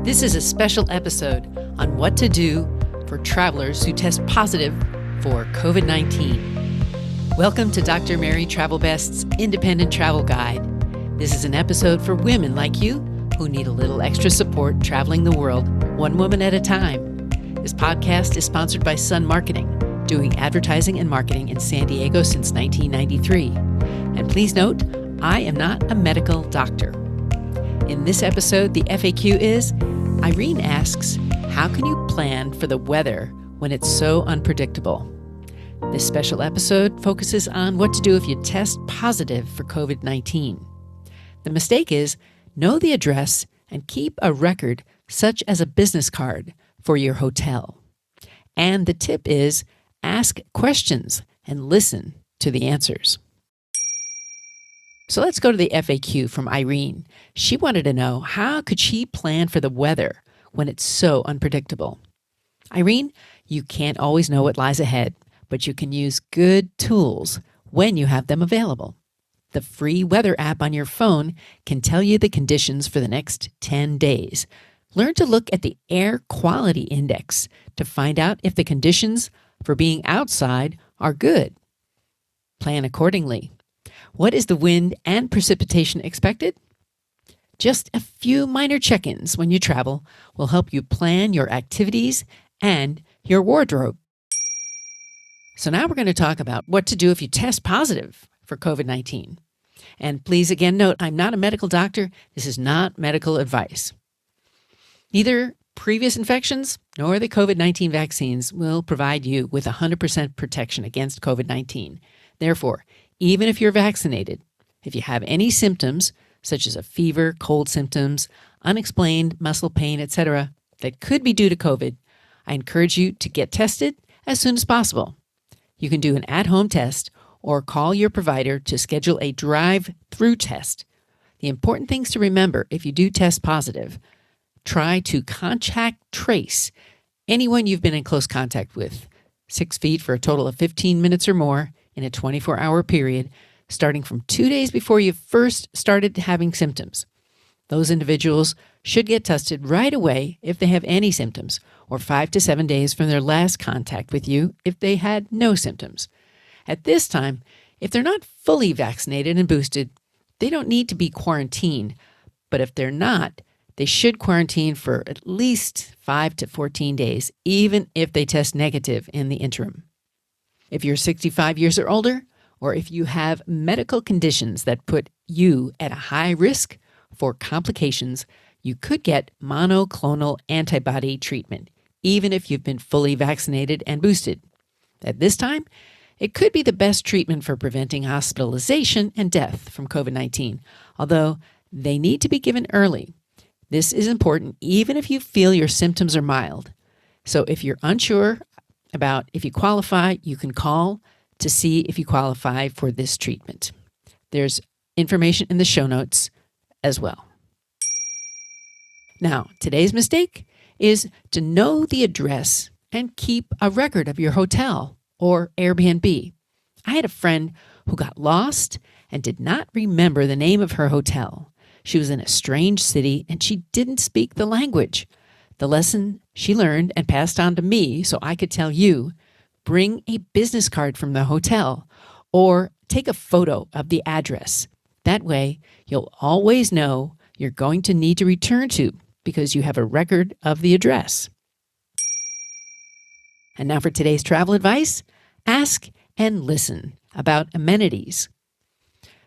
This is a special episode on what to do for travelers who test positive for COVID-19. Welcome to Dr. Mary Travel Best's Independent Travel Guide. This is an episode for women like you who need a little extra support traveling the world, one woman at a time. This podcast is sponsored by Sun Marketing, doing advertising and marketing in San Diego since 1993. And please note, I am not a medical doctor. In this episode, the FAQ is, Irene asks, how can you plan for the weather when it's so unpredictable? This special episode focuses on what to do if you test positive for COVID-19. The mistake is, know the address and keep a record such as a business card for your hotel. And the tip is, ask questions and listen to the answers. So let's go to the FAQ from Irene. She wanted to know, how could she plan for the weather when it's so unpredictable? Irene, you can't always know what lies ahead, but you can use good tools when you have them available. The free weather app on your phone can tell you the conditions for the next 10 days. Learn to look at the air quality index to find out if the conditions for being outside are good. Plan accordingly. What is the wind and precipitation expected? Just a few minor check-ins when you travel will help you plan your activities and your wardrobe. So now we're going to talk about what to do if you test positive for COVID-19. And please again note, I'm not a medical doctor. This is not medical advice. Neither previous infections nor the COVID-19 vaccines will provide you with 100% protection against COVID-19. Therefore, even if you're vaccinated, if you have any symptoms, such as a fever, cold symptoms, unexplained muscle pain, etc., that could be due to COVID, I encourage you to get tested as soon as possible. You can do an at-home test or call your provider to schedule a drive-through test. The important things to remember if you do test positive, try to contact trace anyone you've been in close contact with, 6 feet for a total of 15 minutes or more in a 24-hour period, starting from 2 days before you first started having symptoms. Those individuals should get tested right away if they have any symptoms, or 5 to 7 days from their last contact with you if they had no symptoms. At this time, if they're not fully vaccinated and boosted, they don't need to be quarantined. But if they're not, they should quarantine for at least 5 to 14 days, even if they test negative in the interim. If you're 65 years or older, or if you have medical conditions that put you at a high risk for complications, you could get monoclonal antibody treatment, even if you've been fully vaccinated and boosted. At this time, it could be the best treatment for preventing hospitalization and death from COVID-19, although they need to be given early. This is important even if you feel your symptoms are mild. So if you're unsure about if you qualify, you can call to see if you qualify for this treatment. There's information in the show notes as well. Now, today's mistake is to know the address and keep a record of your hotel or Airbnb. I had a friend who got lost and did not remember the name of her hotel. She was in a strange city and she didn't speak the language. The lesson she learned and passed on to me so I could tell you, bring a business card from the hotel or take a photo of the address. That way, you'll always know you're going to need to return to because you have a record of the address. And now for today's travel advice, ask and listen about amenities.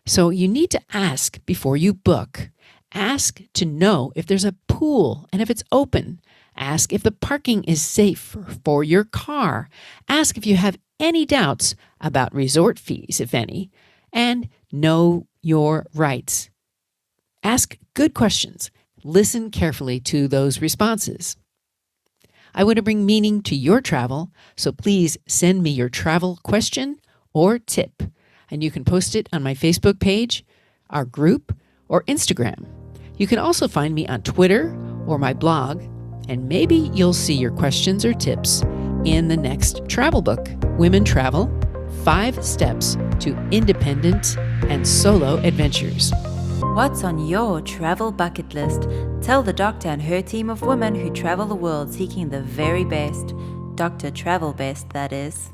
So you need to ask before you book. Ask to know if there's a pool and if it's open. Ask if the parking is safe for your car. Ask if you have any doubts about resort fees, if any, and know your rights. Ask good questions. Listen carefully to those responses. I want to bring meaning to your travel, so please send me your travel question or tip, and you can post it on my Facebook page, our group, or Instagram. You can also find me on Twitter or my blog, and maybe you'll see your questions or tips in the next travel book, Women Travel: 5 Steps to Independent and Solo Adventures. What's on your travel bucket list? Tell the doctor and her team of women who travel the world seeking the very best. Dr. Travel Best, that is.